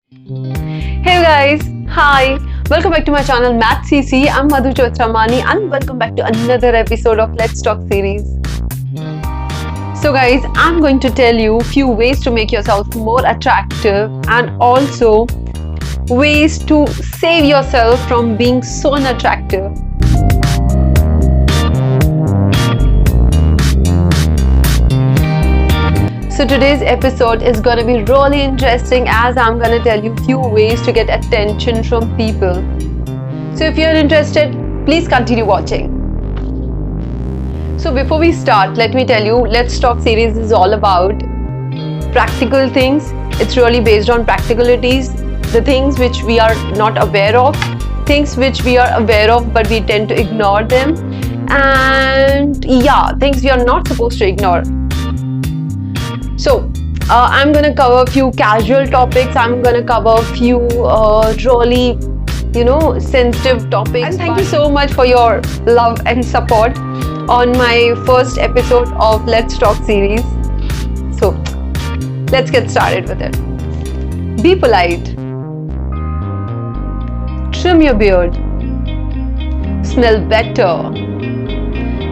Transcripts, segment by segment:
Hey guys, hi, welcome back to my channel madsy. I'm Madhu Chotramani and welcome back to another episode of Let's Talk series. So guys, I'm going to tell you few ways to make yourself more attractive and also ways to save yourself from being so unattractive. So today's episode is going to be really interesting as I'm going to tell you few ways to get attention from people. So if you're interested, please continue watching. So before we start, let me tell you, Let's Talk series is all about practical things. It's really based on practicalities, the things which we are not aware of, things which we are aware of but we tend to ignore them, and things we are not supposed to ignore. So I'm going to cover a few casual topics. I'm going to cover a few really, sensitive topics. And thank you so much for your love and support on my first episode of Let's Talk series. So let's get started with it. Be polite. Trim your beard. Smell better.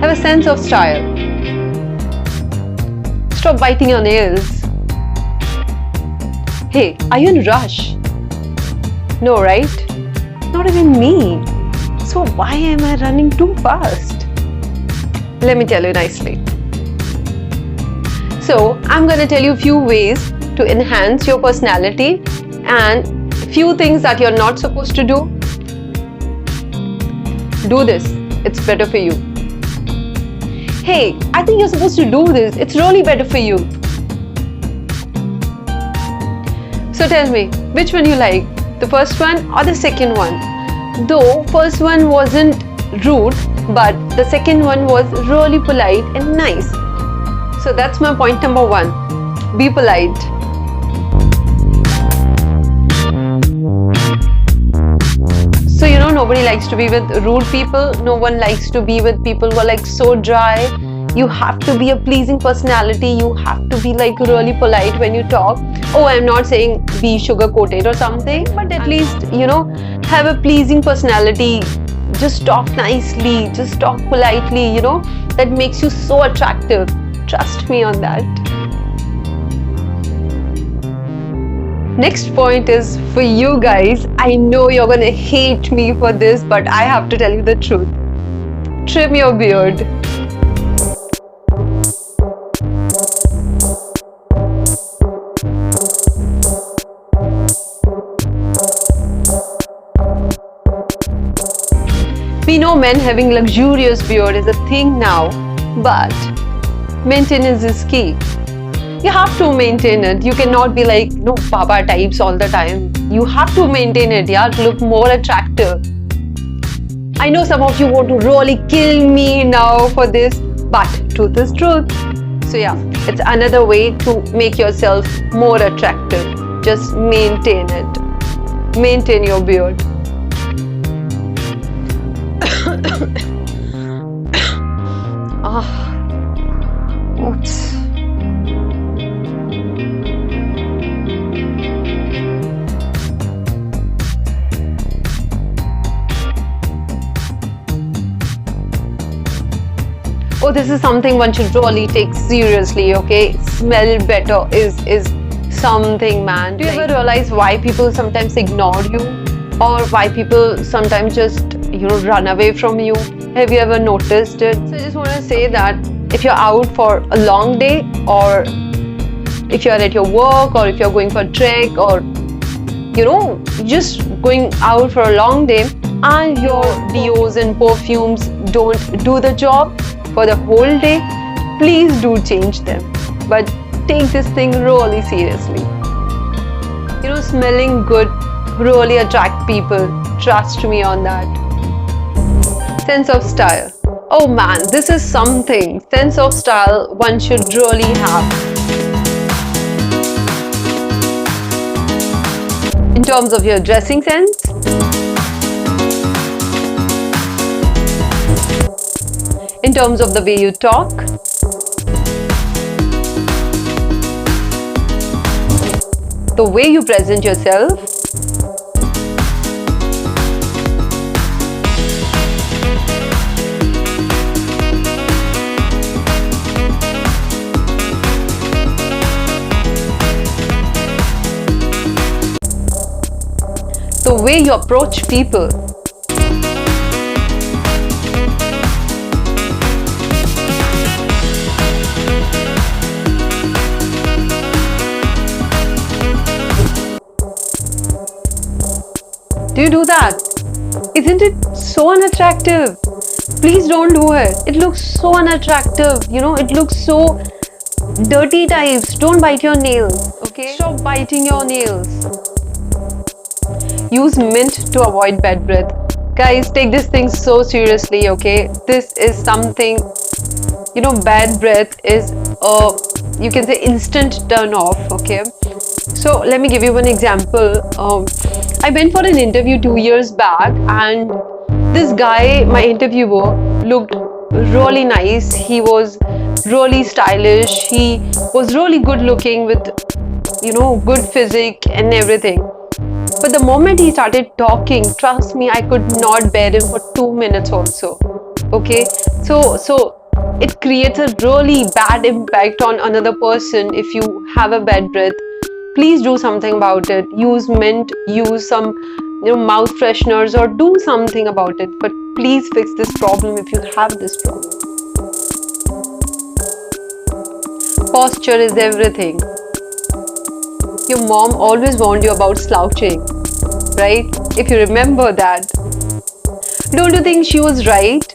Have a sense of style. Stop biting your nails. Hey, are you in a rush? No, right? Not even me. So why am I running too fast? Let me tell you nicely. So I'm going to tell you a few ways to enhance your personality and few things that you're not supposed to do. Do this. It's better for you. Hey, I think you're supposed to do this. It's really better for you. So tell me, which one you like? The first one or the second one? Though first one wasn't rude, but the second one was really polite and nice. So that's my point number one. Be polite. So nobody likes to be with rude people. No one likes to be with people who are like so dry. You have to be a pleasing personality. You have to be like really polite when you talk. Oh, I'm not saying be sugar coated or something, but at least have a pleasing personality. Just talk nicely, just talk politely, that makes you so attractive. Trust me on that. Next point is for you guys. I know you're gonna hate me for this, but I have to tell you the truth. Trim your beard. We know men having luxurious beard is a thing now, but maintenance is key. You have to maintain it. You cannot be like Baba types all the time. You have to maintain it, to look more attractive. I know some of you want to really kill me now for this, but truth is truth. So it's another way to make yourself more attractive. Just maintain it. Maintain your beard. Oops. Oh, this is something one should really take seriously, okay? Smell better is something, man. Do you ever realize why people sometimes ignore you? Or why people sometimes just, run away from you? Have you ever noticed it? So I just want to say that if you're out for a long day, or if you're at your work, or if you're going for a trek, or, just going out for a long day, and your deos and perfumes don't do the job for the whole day, please do change them. But take this thing really seriously. Smelling good really attract people. Trust me on that. Sense of style. Oh man, this is something. Sense of style one should really have. In terms of your dressing sense, in terms of the way you talk, the way you present yourself, the way you approach people. Do you do that? Isn't it so unattractive? Please don't do it. It looks so unattractive. It looks so dirty types. Don't bite your nails. Okay? Stop biting your nails. Use mint to avoid bad breath. Guys, take this thing so seriously, okay? This is something, bad breath is you can say instant turn off, okay? So let me give you one example. I went for an interview 2 years back, and this guy, my interviewer, looked really nice. He was really stylish. He was really good looking with, good physique and everything. But the moment he started talking, trust me, I could not bear him for 2 minutes also. Okay, so it creates a really bad impact on another person if you have a bad breath. Please do something about it. Use mint, use some mouth fresheners, or do something about it. But please fix this problem if you have this problem. Posture is everything. Your mom always warned you about slouching, right? If you remember that. Don't you think she was right?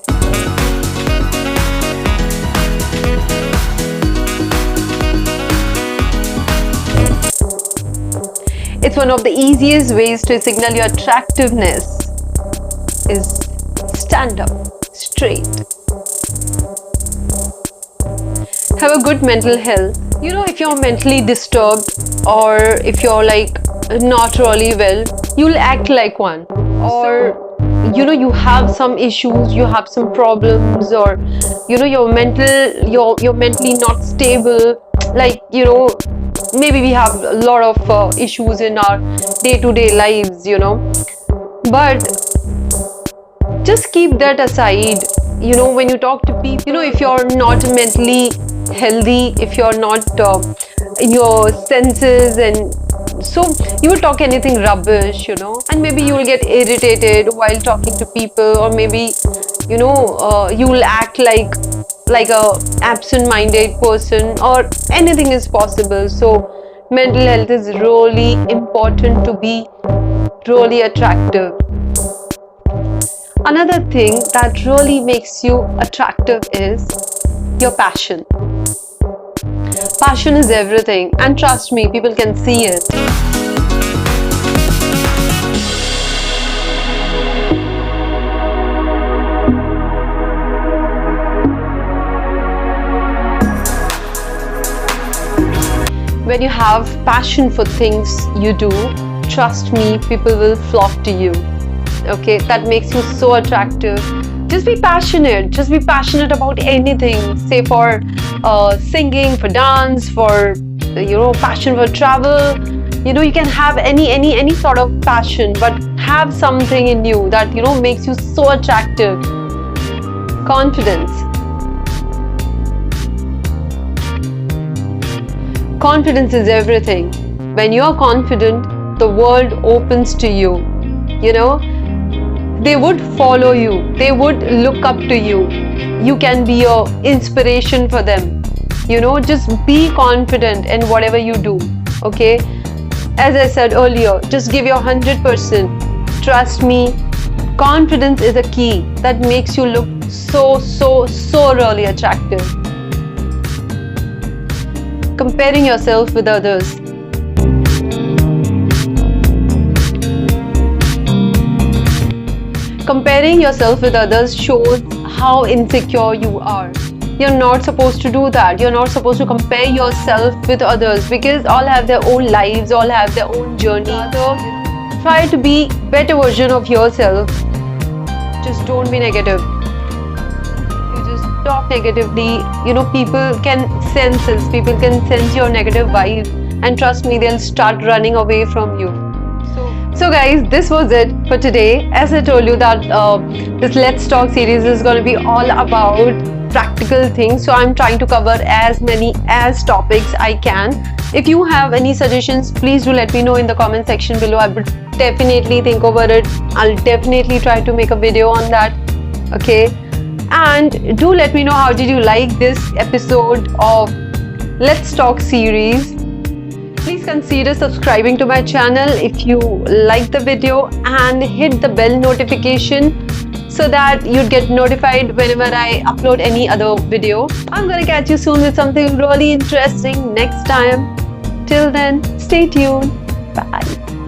It's one of the easiest ways to signal your attractiveness is stand up straight. Have a good mental health. If you're mentally disturbed, or if you're not really well, you'll act like one. Or you have some issues, you have some problems, or you're mentally not stable. Maybe we have a lot of issues in our day-to-day lives, but just keep that aside. When you talk to people, if you're not mentally healthy, if you're not in your senses, and so you will talk anything rubbish, and maybe you will get irritated while talking to people, or maybe you will act like a absent-minded person, or anything is possible. So mental health is really important to be really attractive. Another thing that really makes you attractive is your passion. Passion is everything, and trust me, people can see it. When you have passion for things you do, trust me, people will flock to you. Okay, that makes you so attractive. Just be passionate. Just be passionate about anything. Say for singing, for dance, for passion for travel. You can have any sort of passion, but have something in you that makes you so attractive. Confidence. Confidence is everything. When you are confident, the world opens to you. They would follow you. They would look up to you. You can be your inspiration for them. Just be confident in whatever you do. Okay? As I said earlier, just give your 100%. Trust me, confidence is a key that makes you look so really attractive. Comparing yourself with others. Comparing yourself with others shows how insecure you are. You're not supposed to do that. You're not supposed to compare yourself with others, because all have their own lives, all have their own journey. So try to be better version of yourself. Just don't be negative. You just talk negatively. People can sense this. People can sense your negative vibe. and trust me, they'll start running away from you. So guys, this was it for today. As I told you that this Let's Talk series is going to be all about practical things, so I'm trying to cover as many as topics I can. If you have any suggestions, please do let me know in the comment section below. I would definitely think over it. I'll definitely try to make a video on that. Okay, and do let me know how did you like this episode of Let's Talk series. Please consider subscribing to my channel if you like the video, and hit the bell notification so that you'd get notified whenever I upload any other video. I'm gonna catch you soon with something really interesting next time. Till then, stay tuned. Bye.